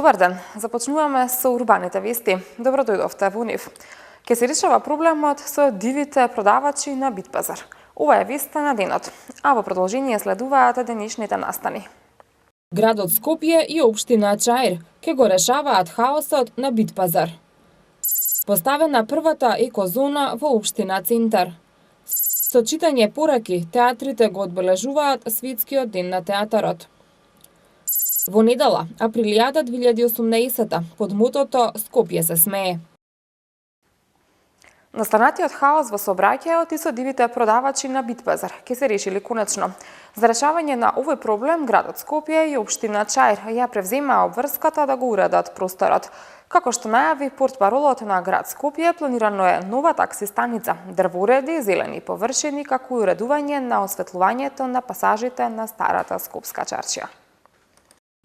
Добар ден, започнуваме со урбаните вести. Добро дојдовте во нив. Ке се решава проблемот со дивите продавачи на Битпазар. Ова е веста на денот, а во продолжение следуваат денешните настани. Градот Скопје и општина Чаир ке го решаваат хаосот на Битпазар. Поставена првата екозона во општина Центар. Со читање пораки, театрите го одбележуваат Светскиот ден на театарот. Во недела, априлијада 2018, под мотото Скопје се смее. Настанатиот хаос во сообраќајот и со дивите продавачи на Битпазар ке се решили конечно. За решавање на овој проблем, градот Скопје и општина Чаир ја превземаа обврската да го уредат просторот. Како што најави портпаролот на град Скопје, планирано е нова такси станица, дрвореди, зелени површини, како и уредување на осветлувањето на пасажите на старата скопска чаршија.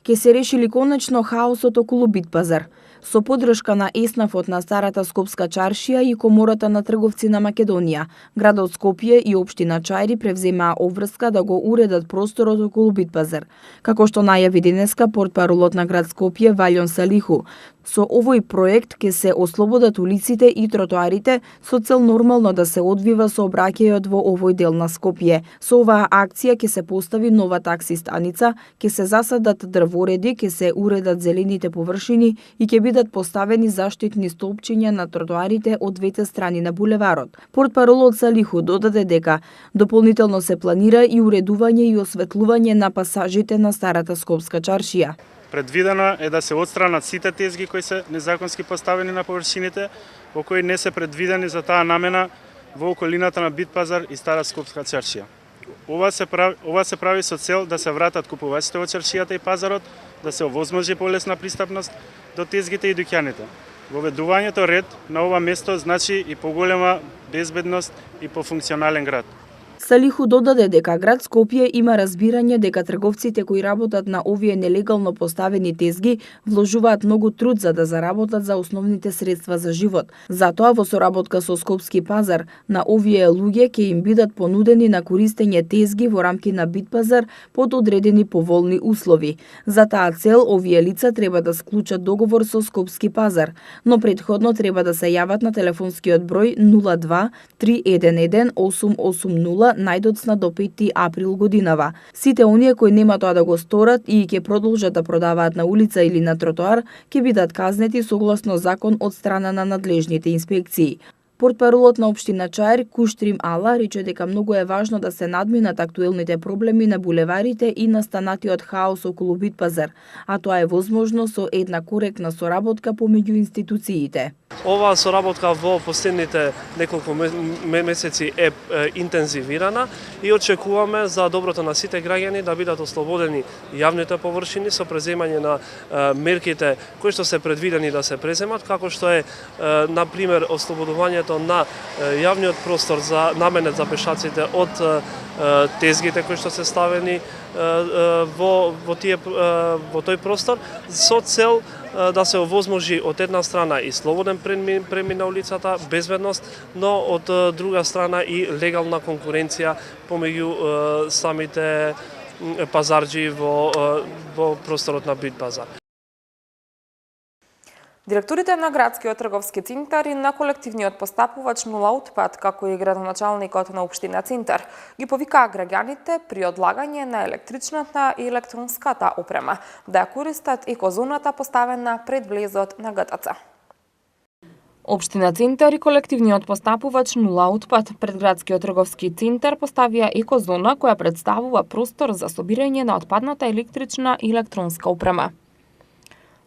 Ке се решили конечно хаосот околу Битпазар. Со поддршка на ЕСНАФот на старата скопска чаршија и Комората на трговци на Македонија, градот Скопје и општина Чаир превземаа обврска да го уредат просторот околу Битпазар. Како што најави денеска портпаролот на град Скопје Валјон Салиху, со овој проект ке се ослободат улиците и тротоарите со цел нормално да се одвива сообраќајот во овој дел на Скопје. Со оваа акција ке се постави нова такси станица, ке се засадат дрвореди, ке се уредат зелените површини и ке бидат поставени заштитни столпчиња на тротоарите од двете страни на булеварот. Портпаролот Салиху додаде дека дополнително се планира и уредување и осветлување на пасажите на старата скопска чаршија. Предвидено е да се отстранат сите тезги кои се незаконски поставени на површините, во кои не се предвидени за таа намена во околината на Битпазар и стара скопска чаршија. Ова се прави со цел да се вратат купувачите во чаршијата и пазарот, да се овозможи полесна пристапност до тезгите и дуќаните. Воведувањето ред на ова место значи и поголема безбедност и пофункционален град. Салиху додаде дека град Скопје има разбирање дека трговците кои работат на овие нелегално поставени тезги вложуваат многу труд за да заработат за основните средства за живот. Затоа во соработка со Скопски пазар на овие луѓе ќе им бидат понудени на користење тезги во рамки на Битпазар под одредени поволни услови. За таа цел овие лица треба да склучат договор со Скопски пазар, но претходно треба да се јават на телефонскиот број 02 311 880 најдоцна до 5 април годинава. Сите оние кои нема тоа да го сторат и ќе продолжат да продаваат на улица или на тротоар, ќе бидат казнети согласно закон од страна на надлежните инспекции. Портпаролот на општина Чаир Куштрим Ала рече дека многу е важно да се надминат актуелните проблеми на булеварите и настанатиот хаос околу Битпазар, а тоа е возможно со една коректна соработка помеѓу институциите. Оваа соработка во последните неколку месеци е интензивирана и очекуваме за доброто на сите граѓани да бидат ослободени јавните површини со преземање на мерките кои што се предвидени да се преземат, како што е на пример ослободувањето на јавниот простор за наменет за пешаците од тезгите кои што се ставени во тој простор со цел да се овозможи од една страна и слободен премин на улицата, безбедност, но од друга страна и легална конкуренција помеѓу самите пазарџи во просторот на Битпазар. Директорите на градскиот трговски центар и на колективниот постапувач Нула отпад, како и градоначалникот на општина Центар, ги повикаа граѓаните при одлагање на електричната и електронската опрема да ја користат екозоната поставена пред влезот на ГТЦ. Општина Центар и колективниот постапувач Нула отпад пред градскиот трговски центар поставија екозона која представува простор за собирање на отпадната електрична и електронска опрема.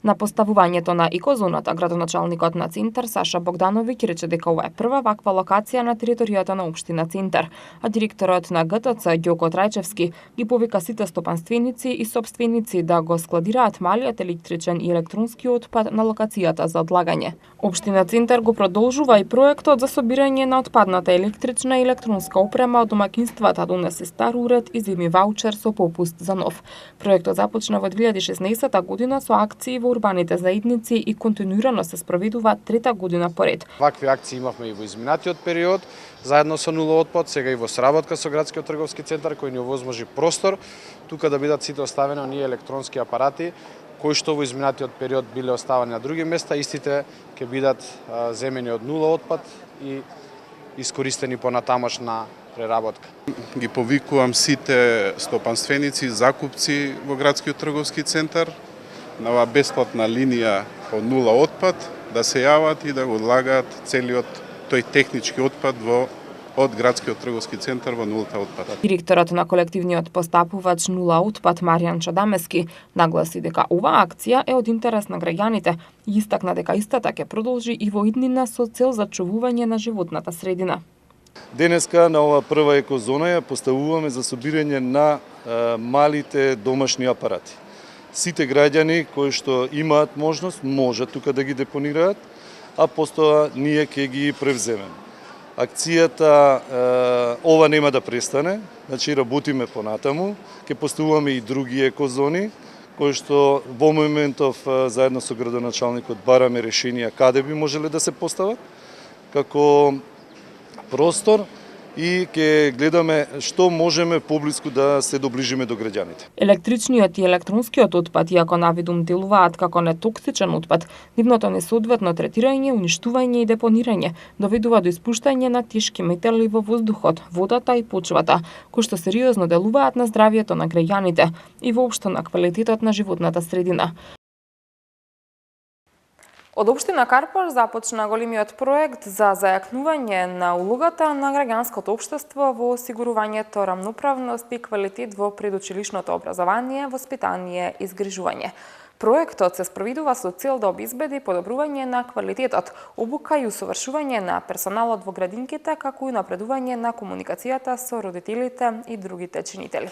На поставувањето на екозоната, градоначалникот на Центар Саша Богдановиќ рече дека ова е прва ваква локација на територијата на општина Центар, а директорот на ГТЦ Ѓоко Трајчевски ги повика сите стопанственици и сопственици да го складираат малиот електричен и електронски отпад на локацијата за одлагање. Општина Центар го продолжува и проектот за собирање на отпадната електрична и електронска опрема од домаќинствата да донесе стар уред и земи ваучер со попуст за нов. Проектот започна во 2016 година со акции во урбаните заедници и континуирано се спроведува трета година поред. Вакви акции имавме и во изминатиот период, заедно со Нула отпад, сега и во сработка со градскиот трговски центар кој ни овозможи простор тука да бидат сите оставени оние електронски апарати кои што во изминатиот период биле оставани на други места, истите ќе бидат земени од нула отпад и искористени понатамошна преработка. Ги повикувам сите стопанственици, закупци во градскиот трговски центар на оваа бесплатна линија од нула отпад да се јават и да го одлагаат целиот тој технички отпад од градскиот трговски центар во нулата отпад. Директорот на колективниот постапувач Нула отпад Маријан Чадамески нагласи дека оваа акција е од интерес на граѓаните и истакна дека истата ќе продолжи и во иднина со цел зачувување на животната средина. Денеска на ова прва екозона ја поставуваме за собирање на малите домашни апарати. Сите граѓани кои што имаат можност можат тука да ги депонираат, а постоја ние ќе ги превземеме. Акцијата ова нема да престане, значи работиме понатаму, ќе поставуваме и други екозони кои што во моментов заедно со градоначалникот бараме решенија каде би можеле да се постават како простор и ќе гледаме што можеме поблиску да се доближиме до граѓаните. Електричниот и електронскиот отпад, иако навидум делуваат како нетоксичен отпад, нивното несоодветно третирање, уништување и депонирање доведува до испуштање на тешки метали во воздухот, водата и почвата, кои што сериозно делуваат на здравјето на граѓаните и воопшто на квалитетот на животната средина. Од општина Карпаш започна големиот проект за зајакнување на улогата на граѓанското општество во осигурувањето рамноправност и квалитет во предучилишното образование, воспитание и згрижување. Проектот се спроведува со цел да обезбеди подобрување на квалитетот, обука и усовршување на персоналот во градинките, како и напредување на комуникацијата со родителите и другите чинители.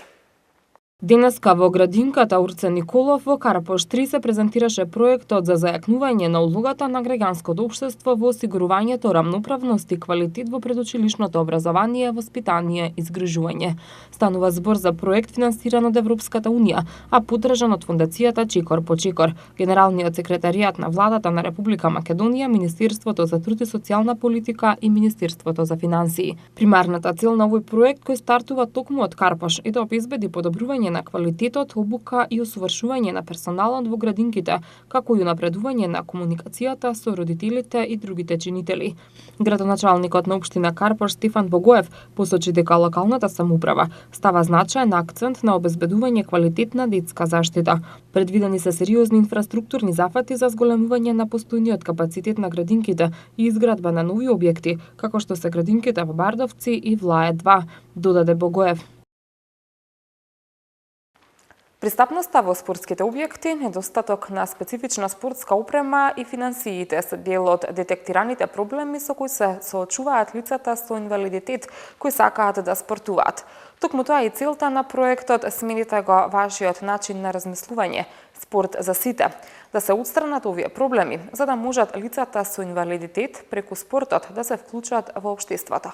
Денеска во градинката Урце Николов во Карпош 3 се презентираше проектот за зајакнување на улогата на граѓанското општество во осигурувањето рамноправност и квалитет во предучилишното образование, воспитание и згрижување. Станува збор за проект финансиран од Европската унија, а поддржан од фондацијата Чекор по Чекор, Генералниот секретаријат на владата на Република Македонија, Министерството за труд и социјална политика и Министерството за финансии. Примарната цел на овој проект кој стартува токму од Карпош е да обезбеди подобрување на квалитетот, обука и усовршување на персоналот во градинките, како и напредување на комуникацијата со родителите и другите чинители. Градоначалникот на општина Карпош Стефан Богоев посочи дека локалната самоуправа става значаен акцент на обезбедување квалитетна детска заштита. Предвидени се сериозни инфраструктурни зафати за зголемување на постојниот капацитет на градинките и изградба на нови објекти, како што се градинките во Бардовци и Влае 2, додаде Богоев. Пристапноста во спортските објекти, недостаток на специфична спортска опрема и финансиите се дел од детектираните проблеми со кои се соочуваат лицата со инвалидитет кои сакаат да спортуваат. Токму тоа е и целта на проектот "Смените го вашиот начин на размислување, спорт за сите", да се отстранат овие проблеми, за да можат лицата со инвалидитет преку спортот да се вклучат во општеството.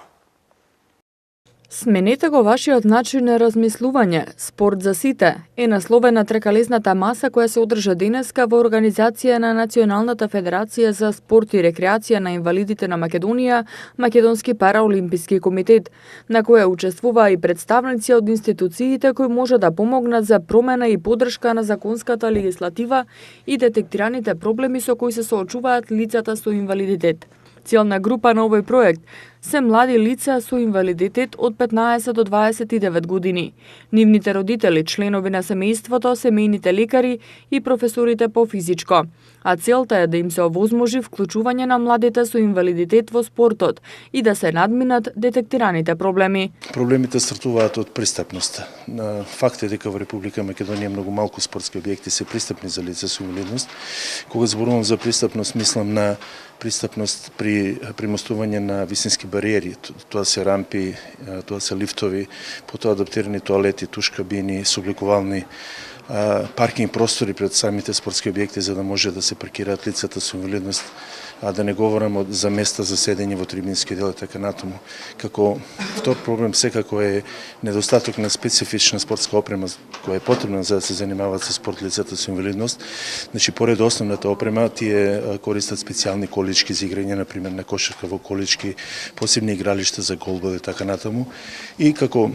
Сменете го вашиот начин на размислување, спорт за сите, е насловена трекалезната маса која се одржа денеска во организација на Националната федерација за спорт и рекреација на инвалидите на Македонија, Македонски параолимписки комитет, на која учествуваа и представници од институциите кои може да помогнат за промена и поддршка на законската легислатива и детектираните проблеми со кои се соочуваат лицата со инвалидитет. Целна група на овој проект се млади лица со инвалидитет од 15 до 29 години. Нивните родители, членови на семејството, семејните лекари и професорите по физичко. А целта е да им се овозможи вклучување на младите со инвалидитет во спортот и да се надминат детектираните проблеми. Проблемите стартуваат од пристапноста. Факт е дека во Република Македонија многу малку спортски објекти се пристапни за лица со инвалидност. Кога зборувам за пристапност, мислам на пристапност при премостување на висински бариери. Тоа се рампи, тоа се лифтови, потоа адаптирани тоалети, туш кабини, собликувални паркинг простори пред самите спортски објекти за да може да се паркираат лицата со инвалидност, а да не говорам за места за седење во трибински дел и така натаму. Како втор проблем секако е недостаток на специфична спортска опрема која е потребна за да се занимаваат со спорт лицата со инвалидност. Значи, поред основната опрема, тие користат специјални колички за играње, например на кошарка во колички, посебни игралишта за голбови и така натаму. И како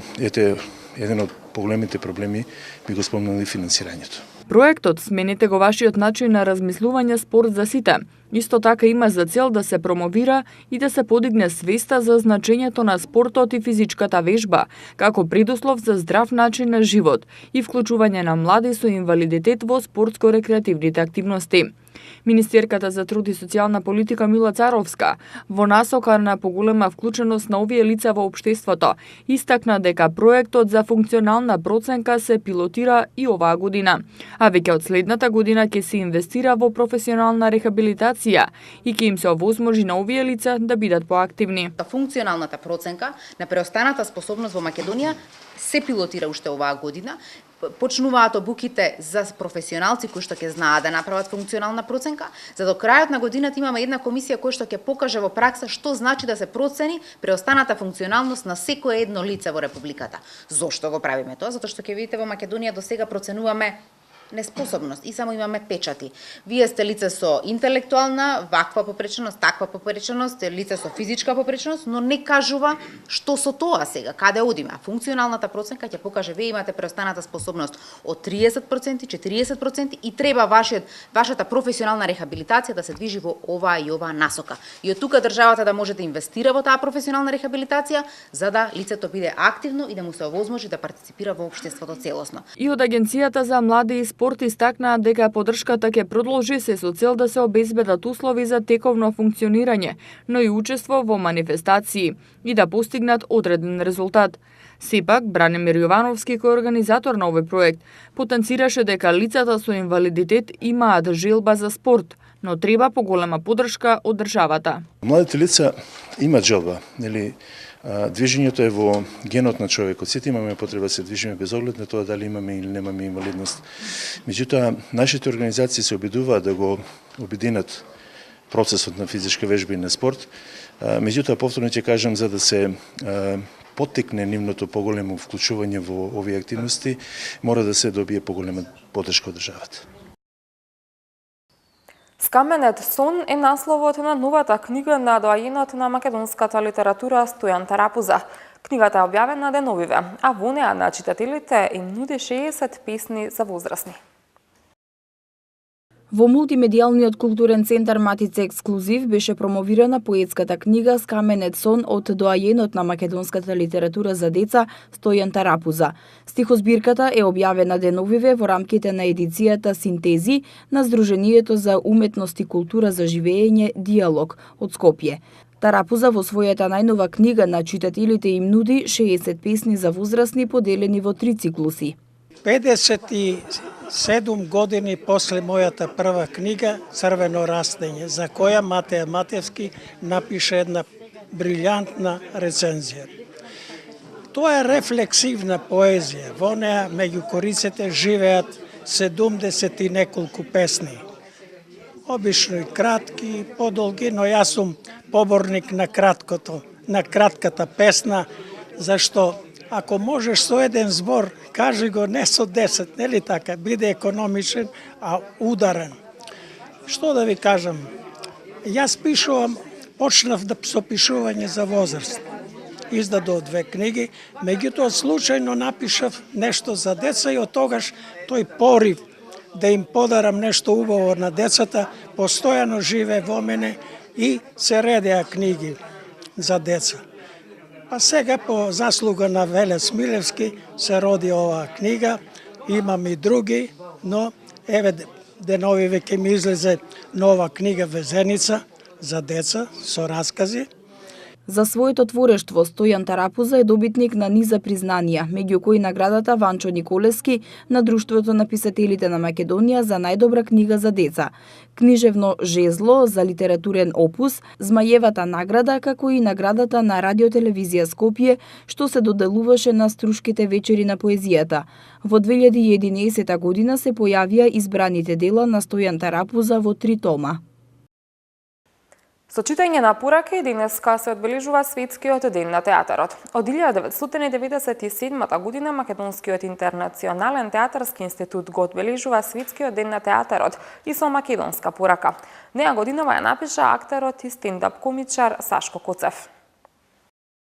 еден од поголемите проблеми би го спомнал и финансирањето. Проектот "Сменете го вашиот начин на размислување спорт за сите" исто така има за цел да се промовира и да се подигне свеста за значењето на спортот и физичката вежба, како предуслов за здрав начин на живот и вклучување на млади со инвалидитет во спортско-рекреативните активности. Министерката за труд и социјална политика Мила Царовска, во насока на поголема вклученост на овие лица во општеството, истакна дека проектот за функционална проценка се пилотира и оваа година, а веќе од следната година ќе се инвестира во професионална рехабилитација и ќе им се овозможи на овие лица да бидат поактивни. Функционалната проценка на преостаната способност во Македонија се пилотира уште оваа година. Почнуваат обуките за професионалци кои што ќе знаат да направат функционална проценка, за до крајот на годината имаме една комисија која што ќе покаже во пракса што значи да се процени преостаната функционалност на секое едно лице во републиката. Зошто го правиме тоа? Затоа што ќе видите во Македонија до сега проценуваме неспособност и само имаме печати. Вие сте лице со интелектуална, ваква попреченост, таква попреченост, лице со физичка попреченост, но не кажува што со тоа сега, каде одиме. А функционалната проценка ќе покаже вие имате преостаната способност од 30%, 40% и треба вашата професионална рехабилитација да се движи во оваа и оваа насока. И од тука државата да може да инвестира во таа професионална рехабилитација, за да лицето биде активно и да му се овозможи да партиципира во општеството целосно. И од Агенцијата за млади и спорт истакнаа дека поддршката ќе продолжи се со цел да се обезбедат услови за тековно функционирање, но и учество во манифестации и да постигнат одреден резултат. Сепак, Бранимир Јовановски, кој организатор на овој проект, потенцираше дека лицата со инвалидитет имаат желба за спорт, но треба поголема поддршка од државата. Младите лица имаат желба, нели? Движењето е во генот на човекот. Сите имаме потреба да се движиме без оглед на тоа дали имаме или немаме инвалидност. Меѓутоа, нашите организации се обидуваат да го обединат процесот на физичка вежба и на спорт. Меѓутоа, повторно ќе кажам, за да се поттекне нивното поголемо вклучување во овие активности, мора да се добие поголема поддршка од државата. Скаменет сон е насловот на новата книга на доајенот на македонската литература Стојан Тарапуза. Книгата е објавена деновиве, а во неа на читателите им нуди 60 песни за возрастни. Во мултимедијалниот културен центар Матица Ексклузив беше промовирана поетската книга Скаменет сон од доајенот на македонската литература за деца Стојан Тарапуза. Стихозбирката е објавена деновиве во рамките на едицијата Синтези на Сдруженијето за уметност и култура за живење Диалог од Скопје. Тарапуза во својата најнова книга на читателите им нуди 60 песни за возрастни поделени во 3 циклуси. 57 години после мојата прва книга Црвено растење, за која Матеја Матевски напише една брилјантна рецензија. Тоа е рефлексивна поезија. Во неа меѓу кориците живеат 70 и неколку песни. Обично и кратки, и подолги, но јас сум поборник на кратката песна, зашто ако можеш со еден збор, кажи го не со 10, нели така, биде економичен, а ударен. Што да ви кажам? Јас пишувам, почнав со пишување за возраст. Издадов 2 книги, меѓутоа случајно напишав нешто за деца и од тогаш тој порив да им подарам нешто убаво на децата, постојано живе во мене и се редеа книги за деца. А сега по заслуга на Веле Смилевски се роди оваа книга, имам и други, но еве деновиве ќе ми излезе нова книга Везеница за деца со раскази. За своето творештво Стојан Тарапуза е добитник на низа признанија, меѓу кои наградата Ванчо Николевски на Друштвото на писателите на Македонија за најдобра книга за деца, книжевно жезло за литературен опус, Змајевата награда, како и наградата на Радиотелевизија Скопје, што се доделуваше на Струшките вечери на поезијата. Во 2011 година се појавија избраните дела на Стојан Тарапуза во 3 тома. Со читање на пораки денеска се одбележува Светскиот ден на театарот. Од 1997 година Македонскиот интернационален театарски институт го одбележува Светскиот ден на театарот и со македонска порака. Неа годинава ја напиша актерот и стендап комичар Сашко Коцев.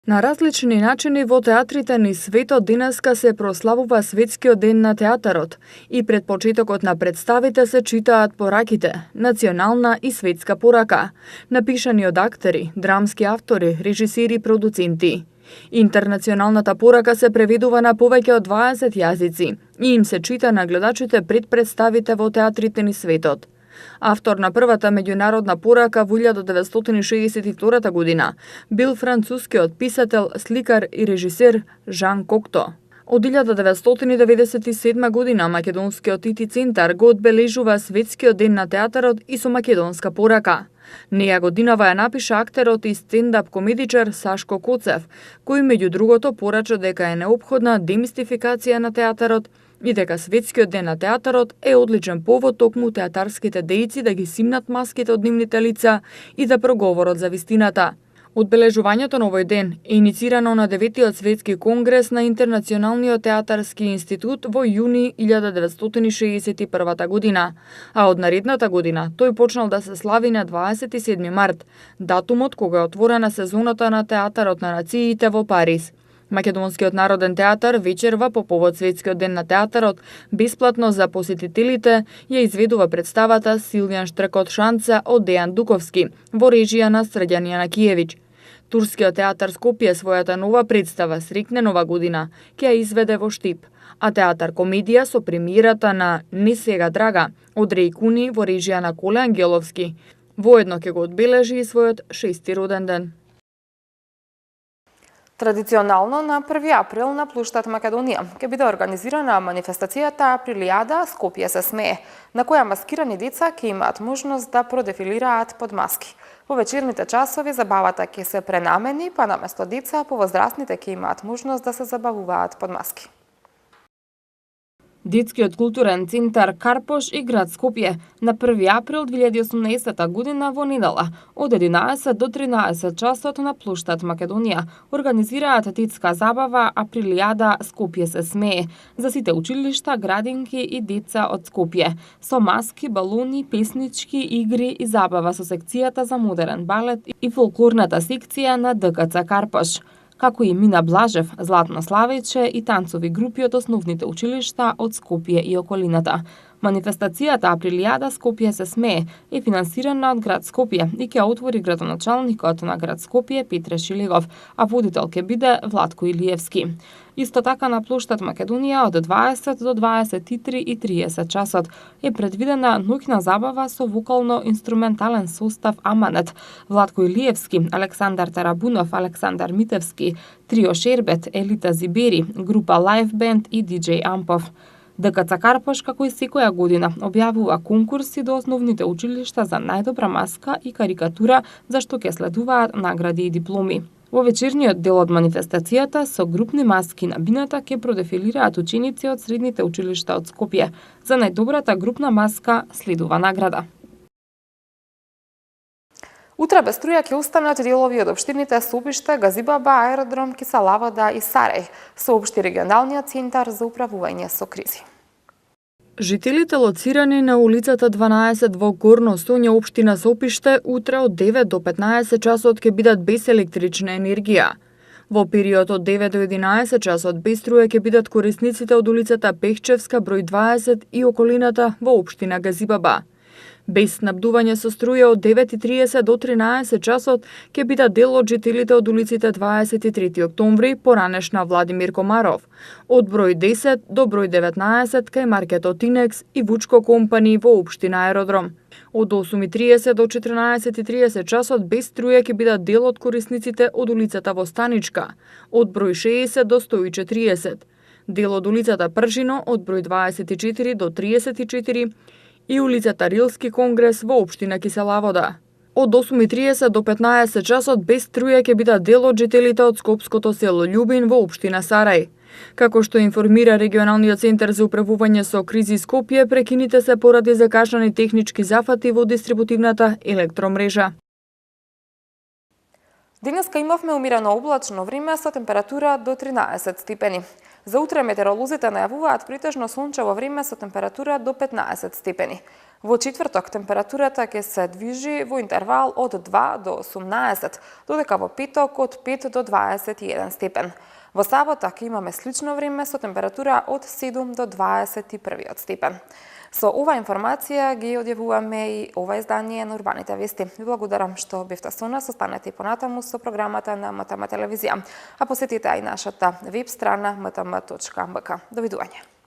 На различни начини во театрите низ светот денеска се прославува Светскиот ден на театарот и пред почетокот на представите се читаат пораките, национална и светска порака, напишани од актери, драмски автори, режисери и продуценти. Интернационалната порака се преведува на повеќе од 20 јазици и им се чита на гледачите пред представите во театрите низ светот. Автор на првата меѓународна порака во 1962 година бил францускиот писател, сликар и режисер Жан Кокто. Од 1997 година македонскиот ИТ центар го одбележува Светскиот ден на театарот и со македонска порака. Неја годинава ја напиша актерот и стендап комедичар Сашко Коцев, кој меѓу другото порача дека е неопходна демистификација на театарот и дека Светскиот ден на театарот е одличен повод токму театарските дејци да ги симнат маските од нивните лица и да проговорат за вистината. Одбележувањето на овој ден е иницирано на 9-тиот светски конгрес на Интернационалниот театарски институт во јуни 1961 година, а од наредната година тој почнал да се слави на 27 март, датумот кога е отворена сезоната на театарот на нациите во Париз. Македонскиот народен театар вечерва по повод Светскиот ден на театарот бесплатно за посетителите ја изведува представата Силјан Штркот Шанца од Дејан Дуковски во режија на Срđan Јанакиевиќ. Турскиот театар Скопје својата нова представа Срекне нова година ќе ја изведе во Штип, а театар Комедија со премиерата на Не сега драга од Реј Куни во режија на Коле Ангеловски воедно ќе го одбележи и својот 6-ти роден ден. Традиционално на 1 април на плуштад Македонија ќе биде организирана манифестацијата Априлијада Скопје се смее, на која маскирани деца ќе имаат можност да продефилираат под маски. Во вечерните часови забавата ќе се пренамени, па наместо деца, повозрастните ќе имаат можност да се забавуваат под маски. Детскиот културен центар Карпош и град Скопје на 1 април 2018 година во недела од 11 до 13 часот на плуштад Македонија организираат детска забава Априлијада Скопје се смее за сите училишта, градинки и деца од Скопје со маски, балони, песнички, игри и забава со секцијата за модерен балет и фолклорната секција на ДКЦ Карпош, како и Мина Блажев, Златно Славече и танцови групи од основните училишта од Скопје и околината. Манифестацијата Априлијада Скопје се смее е финансирана од град Скопје и ќе отвори градоначалникот на град Скопје Петре Шилегов, а водител ќе биде Владко Илиевски. Исто така на плуштад Македонија од 20 до 23:30 часот е предвидена ноќна забава со вокално-инструментален состав Аманет, Владко Илиевски, Александар Тарабунов, Александар Митевски, Трио Шербет, Елита Зибери, група Лайв Бенд и диџеј Ампов. ДКЦ Карпош, како и секоја година, објавува конкурси до основните училишта за најдобра маска и карикатура, за што ќе следуваат награди и дипломи. Во вечерниот дел од манифестацијата со групни маски на бината ќе продефилираат ученици од средните училишта од Скопје. За најдобрата групна маска следува награда. Утре без струја ќе останат делови од општините Сопиште, Газибаба, Аеродром, Киселавода и Сарај, соопшти регионалниот центар за управување со кризи. Жителите лоцирани на улицата 12 во Горно Сонје, општина Сопиште, утре од 9 до 15 часот ќе бидат без електрична енергија. Во период од 9 до 11 часот без струја ќе бидат корисниците од улицата Пехчевска, број 20 и околината во општина Газибаба. Без снабдување со струја од 9:30 до 13 часот ќе бидат дел од жителите од улиците 23 октомври, поранешна Владимир Комаров, од број 10 до број 19 кај маркетот Инекс и Вучко компани во општина Аеродром. Од 8:30 до 14:30 часот без струја ќе бидат дел од корисниците од улицата Востаничка, од број 60 до 140, дел од улицата Пржино од број 24 до 34 и улицата Рилски конгрес во општина Киселавода. Од 8:30 до 15 часот без струја ќе бидат дел од жителите од скопското село Љубин во општина Сарај. Како што информира регионалниот центар за управување со кризи Скопје, прекините се поради закажани технички зафати во дистрибутивната електромрежа. Денеска имавме умирено облачно време со температура до 13 степени. За утре метеоролозите најавуваат притежно сончево време со температура до 15 степени. Во четврток температурата ќе се движи во интервал од 2 до 18, додека во петок од 5 до 21 степен. Во сабота ќе имаме слично време со температура од 7 до 21 степен. Со ова информација ги одјавуваме и ова издание на Урбаните вести. Ви благодарам што бевте со нас, останете и понатаму со програмата на МТМ телевизија. А посетите и нашата веб страна mtm.bk. Довидување.